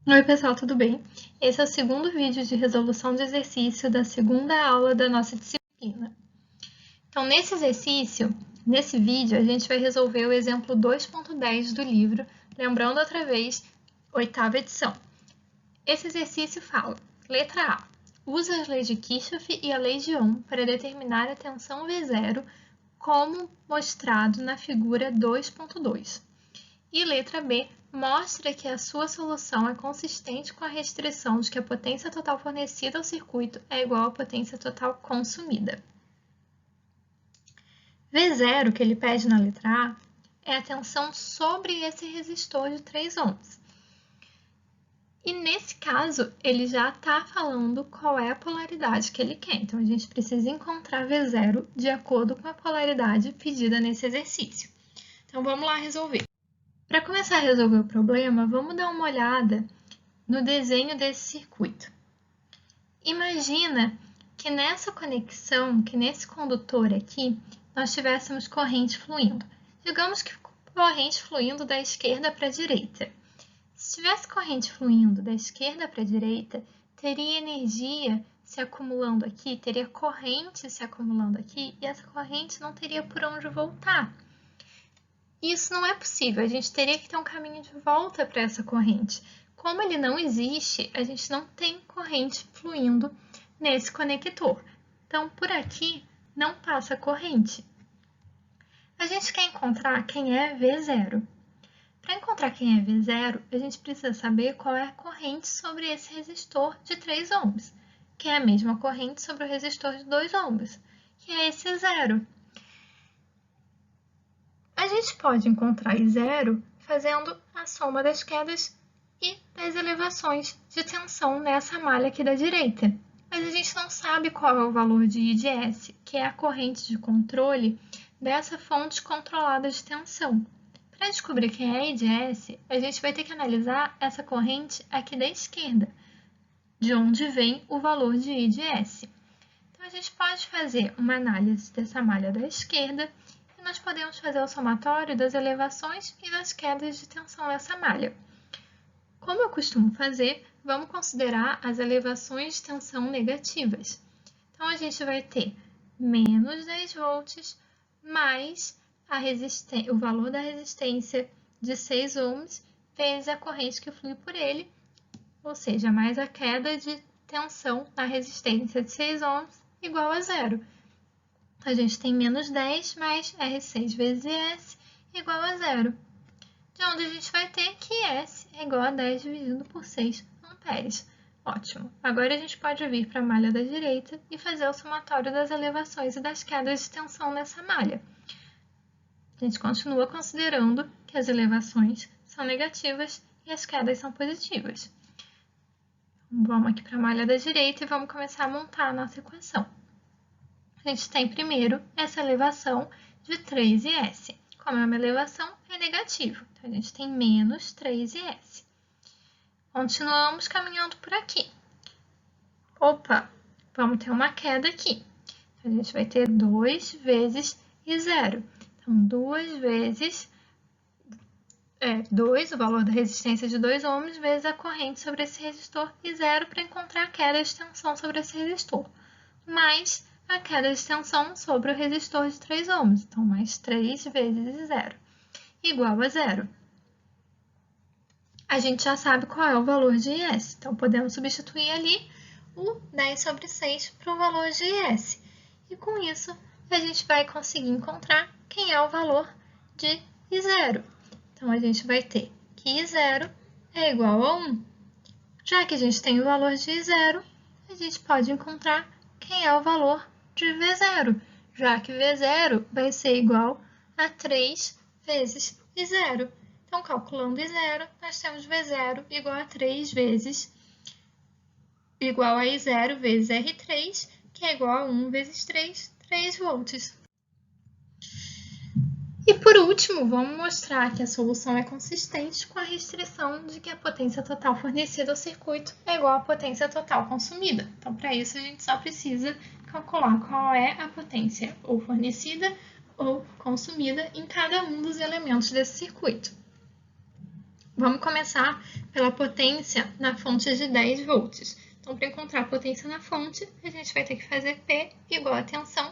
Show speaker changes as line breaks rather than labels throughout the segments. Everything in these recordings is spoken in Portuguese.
Oi, pessoal, tudo bem? Esse é o segundo vídeo de resolução de exercício da segunda aula da nossa disciplina. Então, nesse vídeo, a gente vai resolver o exemplo 2.10 do livro, lembrando outra vez, oitava edição. Esse exercício fala, letra A, usa as leis de Kirchhoff e a lei de Ohm para determinar a tensão V0 como mostrado na figura 2.2. E letra B, mostra que a sua solução é consistente com a restrição de que a potência total fornecida ao circuito é igual à potência total consumida. V0, que ele pede na letra A, é a tensão sobre esse resistor de 3 ohms. E nesse caso, ele já está falando qual é a polaridade que ele quer. Então, a gente precisa encontrar V0 de acordo com a polaridade pedida nesse exercício. Então, vamos lá resolver. Para começar a resolver o problema, vamos dar uma olhada no desenho desse circuito. Imagina que nessa conexão, que nesse condutor aqui, nós tivéssemos corrente fluindo. Digamos que corrente fluindo da esquerda para a direita. Se tivesse corrente fluindo da esquerda para a direita, teria energia se acumulando aqui, teria corrente se acumulando aqui, e essa corrente não teria por onde voltar. Isso não é possível, a gente teria que ter um caminho de volta para essa corrente. Como ele não existe, a gente não tem corrente fluindo nesse conector. Então, por aqui não passa corrente. A gente quer encontrar quem é V0. Para encontrar quem é V0, a gente precisa saber qual é a corrente sobre esse resistor de 3 ohms, que é a mesma corrente sobre o resistor de 2 ohms, que é esse zero. A gente pode encontrar I0 fazendo a soma das quedas e das elevações de tensão nessa malha aqui da direita. Mas a gente não sabe qual é o valor de I de S, que é a corrente de controle dessa fonte controlada de tensão. Para descobrir quem é I de S, a gente vai ter que analisar essa corrente aqui da esquerda, de onde vem o valor de I de S. Então, a gente pode fazer uma análise dessa malha da esquerda e nós podemos fazer o somatório das elevações e das quedas de tensão dessa malha. Como eu costumo fazer, vamos considerar as elevações de tensão negativas. Então, a gente vai ter menos 10 volts mais o valor da resistência de 6 ohms vezes a corrente que flui por ele, ou seja, mais a queda de tensão na resistência de 6 ohms igual a zero. A gente tem menos 10 mais R6 vezes S igual a zero. De onde a gente vai ter que S é igual a 10 dividido por 6 amperes. Ótimo! Agora a gente pode vir para a malha da direita e fazer o somatório das elevações e das quedas de tensão nessa malha. A gente continua considerando que as elevações são negativas e as quedas são positivas. Vamos aqui para a malha da direita e vamos começar a montar a nossa equação. A gente tem primeiro essa elevação de 3S. Como é uma elevação, é negativo. Então, a gente tem menos 3S. Continuamos caminhando por aqui. Opa, vamos ter uma queda aqui. Então, a gente vai ter 2 vezes I0. Então, 2 vezes 2, o valor da resistência de 2 ohms, vezes a corrente sobre esse resistor I0 para encontrar a queda de tensão sobre esse resistor. Mais a queda de tensão sobre o resistor de 3 ohms. Então, mais 3 vezes 0, igual a zero. A gente já sabe qual é o valor de IS. Então, podemos substituir ali o 10 sobre 6 para o valor de IS. E com isso, a gente vai conseguir encontrar quem é o valor de I0. Então, a gente vai ter que I0 é igual a 1. Já que a gente tem o valor de I0, a gente pode encontrar quem é o valor de V0, já que V0 vai ser igual a 3 vezes I0. Então, calculando I0, nós temos V0 igual a 3 vezes igual a I0 vezes R3, que é igual a 1 vezes 3, 3 volts. E por último, vamos mostrar que a solução é consistente com a restrição de que a potência total fornecida ao circuito é igual à potência total consumida. Então, para isso, a gente só precisa calcular qual é a potência ou fornecida ou consumida em cada um dos elementos desse circuito. Vamos começar pela potência na fonte de 10 volts. Então, para encontrar a potência na fonte, a gente vai ter que fazer P igual a tensão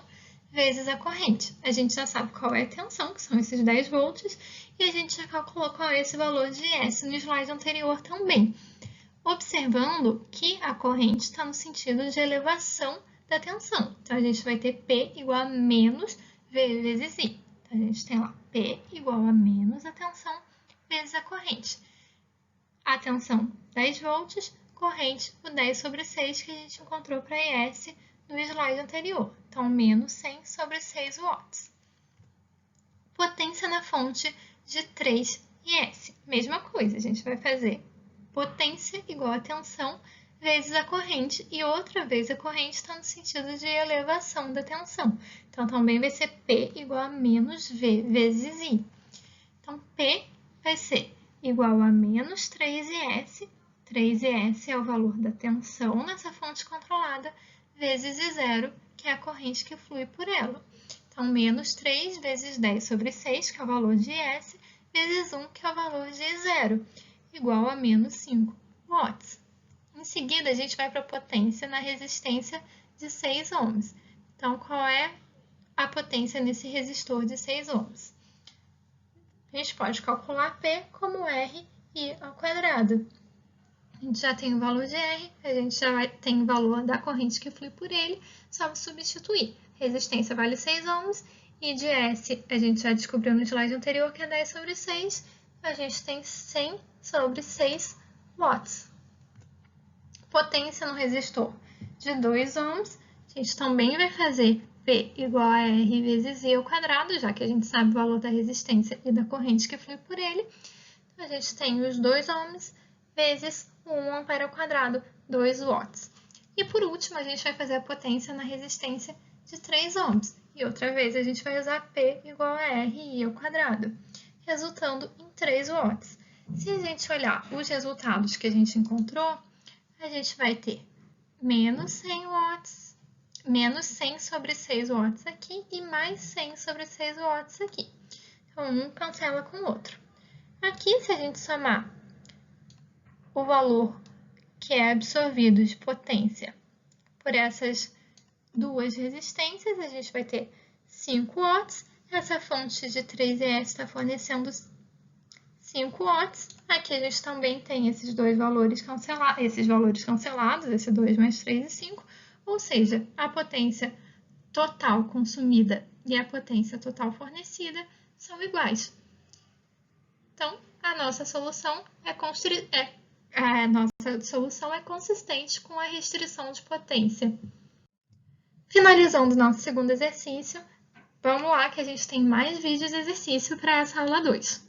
vezes a corrente. A gente já sabe qual é a tensão, que são esses 10 volts, e a gente já calculou qual é esse valor de S no slide anterior também, observando que a corrente está no sentido de elevação da tensão. Então, a gente vai ter P igual a menos V vezes I. Então, a gente tem lá P igual a menos a tensão vezes a corrente. A tensão 10 volts, corrente o 10 sobre 6 que a gente encontrou para IS no slide anterior. Então, menos 100 sobre 6 watts. Potência na fonte de 3 IS. Mesma coisa, a gente vai fazer potência igual a tensão vezes a corrente, e outra vez a corrente está no sentido de elevação da tensão. Então, também vai ser P igual a menos V vezes I. Então, P vai ser igual a menos 3IS. 3IS é o valor da tensão nessa fonte controlada, vezes I0, que é a corrente que flui por ela. Então, menos 3 vezes 10 sobre 6, que é o valor de IS, vezes 1, que é o valor de I0, igual a menos 5 watts. Em seguida, a gente vai para a potência na resistência de 6 ohms. Então, qual é a potência nesse resistor de 6 ohms? A gente pode calcular P como R I ao quadrado. A gente já tem o valor de R, a gente já tem o valor da corrente que flui por ele, só substituir. Resistência vale 6 ohms, e de S a gente já descobriu no slide anterior que é 10 sobre 6, a gente tem 100 sobre 6 watts. Potência no resistor de 2 ohms, a gente também vai fazer P igual a R vezes I ao quadrado, já que a gente sabe o valor da resistência e da corrente que flui por ele. Então, a gente tem os 2 ohms vezes 1 ampere ao quadrado, 2 watts. E por último, a gente vai fazer a potência na resistência de 3 ohms. E outra vez, a gente vai usar P igual a R I ao quadrado, resultando em 3 watts. Se a gente olhar os resultados que a gente encontrou, a gente vai ter menos 100 watts, menos 100 sobre 6 watts aqui e mais 100 sobre 6 watts aqui. Então, um cancela com o outro. Aqui, se a gente somar o valor que é absorvido de potência por essas duas resistências, a gente vai ter 5 watts. Essa fonte de 3S está fornecendo 5 watts. Aqui a gente também tem esses dois valores cancelados, esse 2 mais 3 e 5, ou seja, a potência total consumida e a potência total fornecida são iguais. Então, a nossa solução é consistente com a restrição de potência. Finalizando o nosso segundo exercício, vamos lá que a gente tem mais vídeos de exercício para essa aula 2.